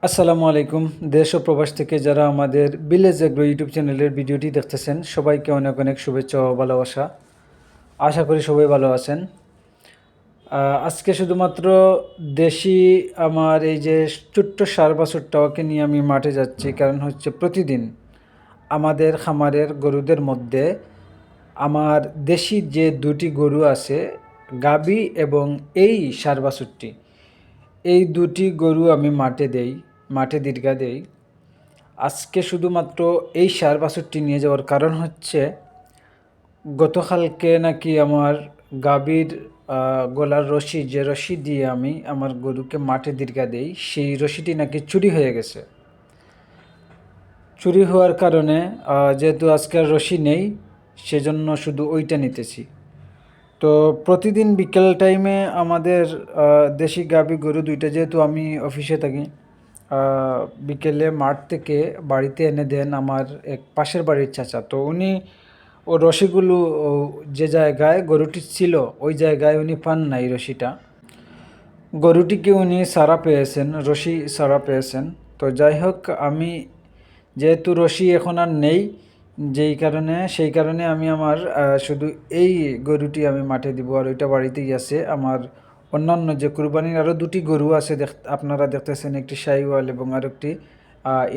আসসালামু আলাইকুম। দেশ ও প্রবাস থেকে যারা আমাদের ভিলেজ এগ্রো ইউটিউব চ্যানেলের ভিডিওটি দেখতেছেন, সবাইকে অনেক অনেক শুভেচ্ছা ও ভালোবাসা। আশা করি সবাই ভালো আছেন। আজকে শুধুমাত্র দেশি আমার এই যে ছোট্ট সার বাছুরটাকে নিয়ে আমি মাঠে যাচ্ছি, কারণ হচ্ছে প্রতিদিন আমাদের খামারের গরুদের মধ্যে আমার দেশি যে দুটি গরু আছে, গাভী এবং এই ষাঁড় বাছুরটি, এই দুটি গরু আমি মাঠে দীর্ঘা দেই। আজকে শুধুমাত্র এই ষাঁড় বাছুরটি নিয়ে যাওয়ার কারণ হচ্ছে, গতকালকে নাকি আমার গাভীর গলার রশি, যে রশি দিয়ে আমি আমার গরুকে মাঠে দীর্ঘা দেই, সেই রশিটি নাকি চুরি হয়ে গেছে। চুরি হওয়ার কারণে যেহেতু আজকের রশি নেই, সেজন্য শুধু ওইটা নিতেছি। তো প্রতিদিন বিকেল টাইমে আমাদের দেশি গাভী গরু দুইটা, যেহেতু আমি অফিসে থাকি, বিকেলে মাঠ থেকে বাড়িতে এনে দেন আমার এক পাশের বাড়ির চাচা। তো উনি ও রশিগুলো যে জায়গায় গরুটি ছিল, ওই জায়গায় উনি পান নাই রশিটা। গরুটিকে উনি সারা পেয়েছেন, রশি সারা পেয়েছেন। তো যাই হোক, আমি যেহেতু রশি এখন আর নেই, সেই কারণে আমি আমার শুধু এই গরুটি আমি মাঠে দিব, আর ওইটা বাড়িতেই আছে। আমার অন্যান্য যে কুরবানির আরও দুটি গরু আছে, আপনারা দেখতেছেন, একটি শাহিওয়াল এবং আরেকটি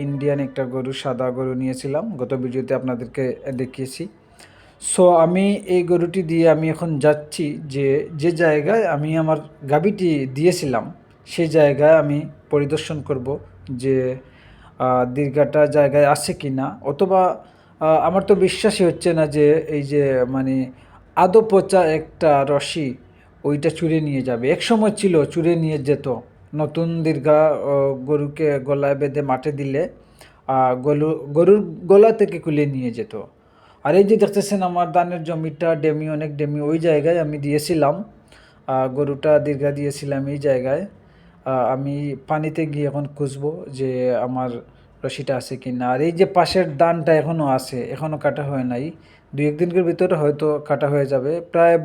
ইন্ডিয়ান একটা গরু, সাদা গরু নিয়েছিলাম, গত ভিডিওতে আপনাদেরকে দেখিয়েছি। সো আমি এই গরুটি দিয়ে আমি এখন যাচ্ছি যে জায়গায় আমি আমার গাভীটি দিয়েছিলাম, সেই জায়গায় আমি পরিদর্শন করব যে দীর্ঘাটা জায়গায় আছে কি না। অথবা আমার তো বিশ্বাসই হচ্ছে না যে এই যে মানে আদো পচা একটা রশি ওইটা চুরে নিয়ে যাবে। এক সময় ছিল চুরে নিয়ে যেত, নতুন দীর্ঘা গরুকে গলায় বেঁধে মাঠে দিলে গরুর গলা থেকে খুলে নিয়ে যেত। আর এই যে দেখতেছেন আমার ধানের জমিটা অনেক ডেমি, ওই জায়গায় আমি দিয়েছিলাম গরুটা দীর্ঘা দিয়েছিলাম এই জায়গায়। আমি পানিতে গিয়ে এখন খুঁজবো যে আমার রশিটা আছে কি না। আর এই যে পাশের দানটা এখনও আছে, এখনও কাটা হয় নাই, দু একদিনের ভিতরে হয়তো কাটা হয়ে যাবে। প্রায়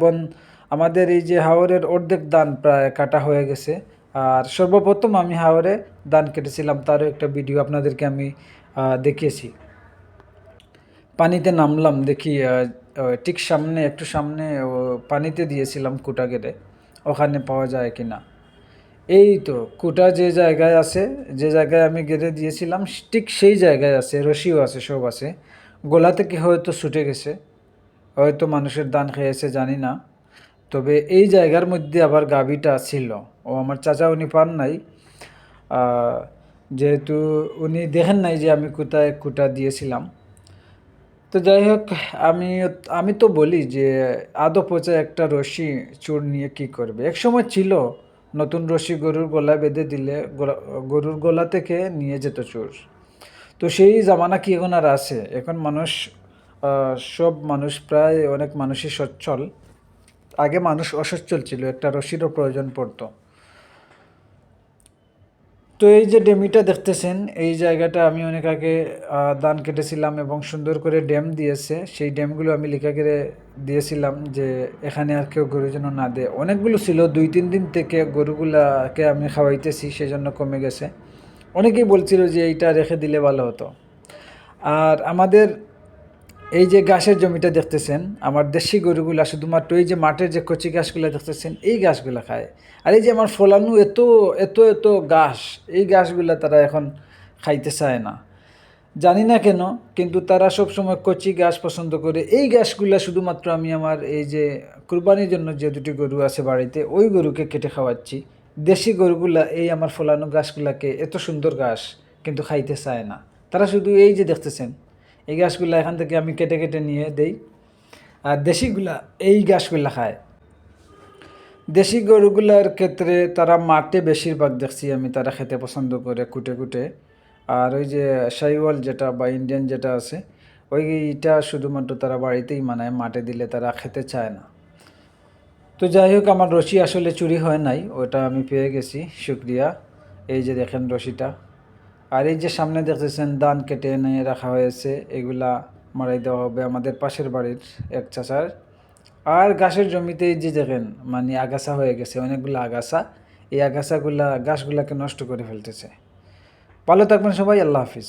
আমাদের এই যে হাওরের অর্ধেক দান প্রায় কাটা হয়ে গেছে। আর সর্বপ্রথম আমি হাওরে দান কেটেছিলাম, তারও একটা ভিডিও আপনাদেরকে আমি দেখিয়েছি। পানিতে নামলাম, দেখি ঠিক সামনে, একটু সামনে পানিতে দিয়েছিলাম কুটা কেটে, ওখানে পাওয়া যায় কি না। এই তো কুটা যে জায়গায় আছে, যে জায়গায় আমি গেড়ে দিয়েছিলাম, ঠিক সেই জায়গায় আছে, রশিও আছে, সব আছে। গলা থেকে হয়তো ছুটে গেছে, হয়তো মানুষের দান খেয়েছে, জানি না। তবে এই জায়গার মধ্যে আবার গাভীটা ছিল। ও আমার চাচা, উনি পান নাই, যেহেতু উনি দেখেন নাই যে আমি কোথায় কুটা দিয়েছিলাম। তো যাই হোক, আমি আমি তো বলি যে আদো পচা একটা রশি চোর নিয়ে কি করবে। এক সময় ছিল নতুন রশি গরুর গলায় বেঁধে দিলে গরুর গলা থেকে নিয়ে যেত চোর। তো সেই জামানা কি এখন আর আছে? এখন মানুষ, সব মানুষ, প্রায় অনেক মানুষই সচ্ছল। আগে মানুষ অসচ্ছল ছিল, একটা রশিরও প্রয়োজন পড়তো। তো এই যে ডেমিটা দেখতেছেন, এই জায়গাটা আমি অনেক আগে ধান কেটেছিলাম এবং সুন্দর করে ড্যাম দিয়েছে। সেই ড্যামগুলো আমি লিখা করে দিয়েছিলাম যে এখানে আর কেউ গরু যেন না দেয়। অনেকগুলো ছিল, 2-3 দিন থেকে গরুগুলাকে আমি খাওয়াইতেছি, সেজন্য কমে গেছে। অনেকেই বলছিল যে এইটা রেখে দিলে ভালো হতো। আর আমাদের এই যে ঘাসের জমিটা দেখতেছেন, আমার দেশি গরুগুলা শুধুমাত্র এই যে মাঠের যে কচি ঘাসগুলো দেখতেছেন, এই ঘাসগুলা খায়। আর এই যে আমার ফলানো এত এত এত ঘাস, এই ঘাসগুলা তারা এখন খাইতে চায় না, জানি না কেন, কিন্তু তারা সবসময় কচি ঘাস পছন্দ করে। এই ঘাসগুলা শুধুমাত্র আমি আমার এই যে কুরবানির জন্য যে দুটি গরু আছে বাড়িতে, ওই গরুকে কেটে খাওয়াচ্ছি। দেশি গরুগুলা এই আমার ফলানো ঘাসগুলাকে, এত সুন্দর ঘাস, কিন্তু খাইতে চায় না। তারা শুধু এই যে দেখতেছেন, এই ঘাসগুলা এখান থেকে আমি কেটে কেটে নিয়ে দেই, আর দেশিগুলা এই ঘাসগুলা খায়। দেশি গরুগুলার ক্ষেত্রে তারা মাঠে বেশিরভাগ দেখছি আমি তারা খেতে পছন্দ করে কুটে কুটে। আর ওই যে শাহিওয়াল যেটা বা ইন্ডিয়ান যেটা আছে, ওইটা শুধুমাত্র তারা বাড়িতেই মানায়, মাঠে দিলে তারা খেতে চায় না। তো যাই হোক, আমার রশি আসলে চুরি হয় নাই, ওটা আমি পেয়ে গেছি, শুক্রিয়া। এই যে দেখেন রশিটা। আর এই যে সামনে দেখতেছেন ধান কেটে এনে রাখা হয়েছে, এগুলা মারাই দেওয়া হবে আমাদের পাশের বাড়ির এক চাচার। আর ঘাসের জমিতে এই যে দেখেন মানে আগাছা হয়ে গেছে, অনেকগুলো আগাছা। এই আগাছাগুলা গাছগুলাকে নষ্ট করে ফেলতেছে। ভালো থাকবেন সবাই, আল্লাহ হাফিজ।